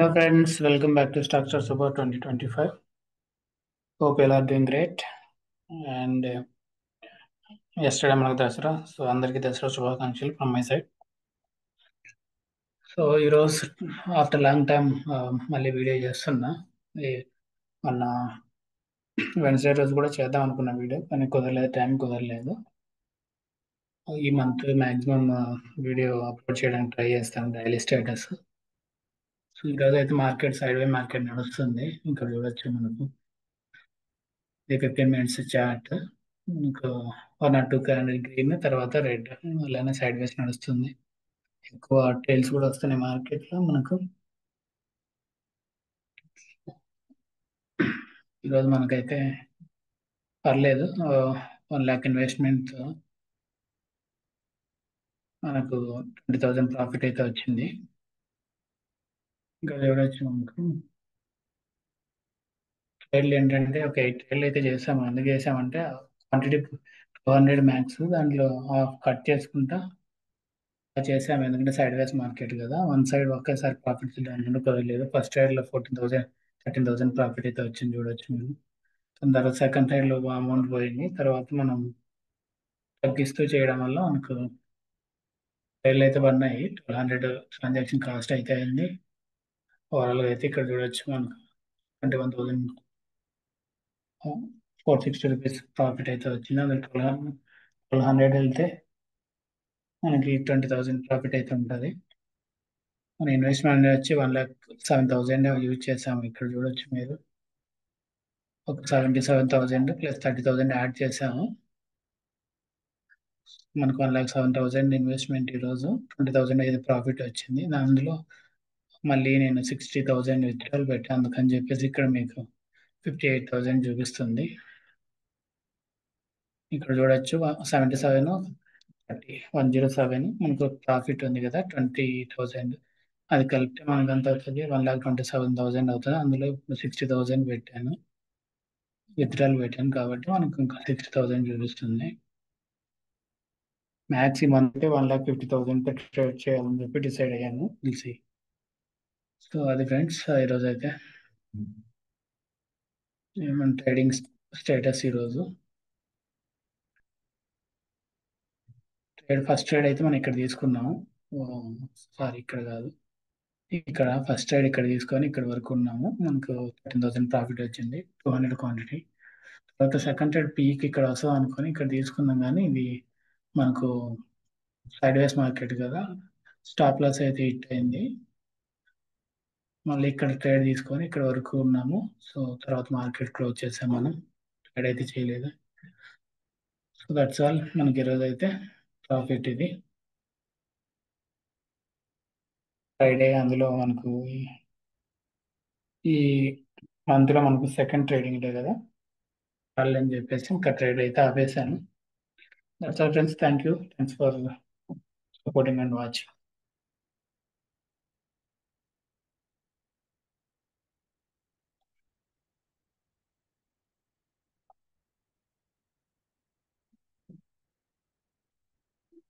Hello friends, welcome back to Structure Support 2025. Hope you all are doing great. And yesterday మనకు Dasara so అందరికీ దసరా శుభాకాంక్షలు from my side. So ఈరోజు after long time మళ్ళీ video చేస్తున్నా. మొన్న Wednesday రోజు కూడా చేద్దాం అనుకున్న వీడియో కానీ టైం కుదరలేదు. ఈ మంత్ మ్యాక్సిమం వీడియో అప్లోడ్ చేయడానికి ట్రై చేస్తాను డైలీ స్టేటస్. సో ఈరోజు అయితే సైడ్ వే మార్కెట్ నడుస్తుంది. ఇంకా చూడొచ్చు మనకు 15 minutes చార్ట్. మీకు 1 or 2 క్యాండిల్ గ్రీన్ తర్వాత రెడ్ అలానే సైడ్ వేస్ నడుస్తుంది. ఎక్కువ ట్రైల్స్ కూడా వస్తున్నాయి మార్కెట్ లో మనకు. ఈరోజు మనకైతే పర్లేదు, 1 lakh ఇన్వెస్ట్మెంట్ మనకు 20,000 ప్రాఫిట్ అయితే వచ్చింది. ఇంకా చూడొచ్చు మనకు ట్రైల్ ఏంటంటే ఒక 8 ట్రైల్ అయితే చేసాము. ఎందుకు చేసామంటే క్వాంటిటీ 200 మ్యాక్స్, దాంట్లో హాఫ్ కట్ చేసుకుంటా చేసాము. ఎందుకంటే సైడ్ వేస్ మార్కెట్ కదా, వన్ సైడ్ ఒకేసారి ప్రాఫిట్ దాని కుదరలేదు. ఫస్ట్ ట్రైడ్ లో 14,000 13,000 ప్రాఫిట్ అయితే వచ్చింది చూడొచ్చు మీరు. దాని తర్వాత సెకండ్ ట్రైడ్ లో అమౌంట్ పోయింది. తర్వాత మనం తగ్గిస్తూ చేయడం వల్ల మనకు ట్రైల్ అయితే పడినాయి. 1200 ట్రాన్సాక్షన్ కాస్ట్ అయితే అయింది. ఓవరాల్ గా అయితే ఇక్కడ చూడొచ్చు మనకు 21,000 460 రూపీస్ ప్రాఫిట్ అయితే వచ్చింది. అందులో 1200 వెళ్తే మనకి 20,000 ప్రాఫిట్ అయితే ఉంటుంది. మన ఇన్వెస్ట్మెంట్ వచ్చి 1,07,000 యూజ్ చేసాము. ఇక్కడ చూడొచ్చు మీరు, ఒక 77,000 ప్లస్ 30,000 యాడ్ చేసాము. మనకు 1,07,000 ఇన్వెస్ట్మెంట్ ఈరోజు 20,000 అయితే ప్రాఫిట్ వచ్చింది. అందులో మళ్ళీ నేను 60,000 విత్డ్రాల్ పెట్టాను. అందుకని చెప్పేసి ఇక్కడ మీకు 58,000 చూపిస్తుంది. ఇక్కడ చూడొచ్చు 77 30 107 మనకు ప్రాఫిట్ ఉంది కదా 20,000. అది కలిపితే మనకు ఎంత అవుతుంది, 1,27,000 అవుతుంది. అందులో 60,000 పెట్టాను, విత్డ్రాల్ పెట్టాను కాబట్టి మనకు ఇంకా 60,000 చూపిస్తుంది. మ్యాక్సిమం అంటే 1,50,000 పెట్టి ట్రేడ్ చేయాలని చెప్పి డిసైడ్ అయ్యాను. తెలిసి సో అది ఫ్రెండ్స్ ఈరోజు అయితే ఏమన్నా ట్రేడింగ్ స్టేటస్. ఈరోజు ఫస్ట్ ట్రేడ్ అయితే మనం ఇక్కడ తీసుకున్నాము. సారీ ఇక్కడ కాదు, ఇక్కడ ఫస్ట్ ట్రేడ్ ఇక్కడ తీసుకొని ఇక్కడ వరకు ఉన్నాము. మనకు 13,000 ప్రాఫిట్ వచ్చింది, 200 క్వాంటిటీ. తర్వాత సెకండ్ ట్రేడ్ పీక్ ఇక్కడ వస్తుంది అనుకొని ఇక్కడ తీసుకున్నాం, కానీ ఇది మనకు సైడ్ వేస్ మార్కెట్ కదా, స్టాప్ లాస్ అయితే హిట్ అయింది. మళ్ళీ ఇక్కడ ట్రేడ్ తీసుకొని ఇక్కడ వరకు ఉన్నాము. సో తర్వాత మార్కెట్ క్లోజ్ చేసాం, మనం ట్రేడ్ అయితే చేయలేదు. So that's all. మనకి ఈరోజు అయితే ప్రాఫిట్ ఇది ఫ్రైడే. అందులో మనకు ఈ మంత్లో మనకు సెకండ్ ట్రేడింగ్ డే కదా, వాళ్ళు అని చెప్పేసి ఇంకా ట్రేడ్ అయితే ఆపేసాను. That's all friends, thank you, thanks for supporting and watching.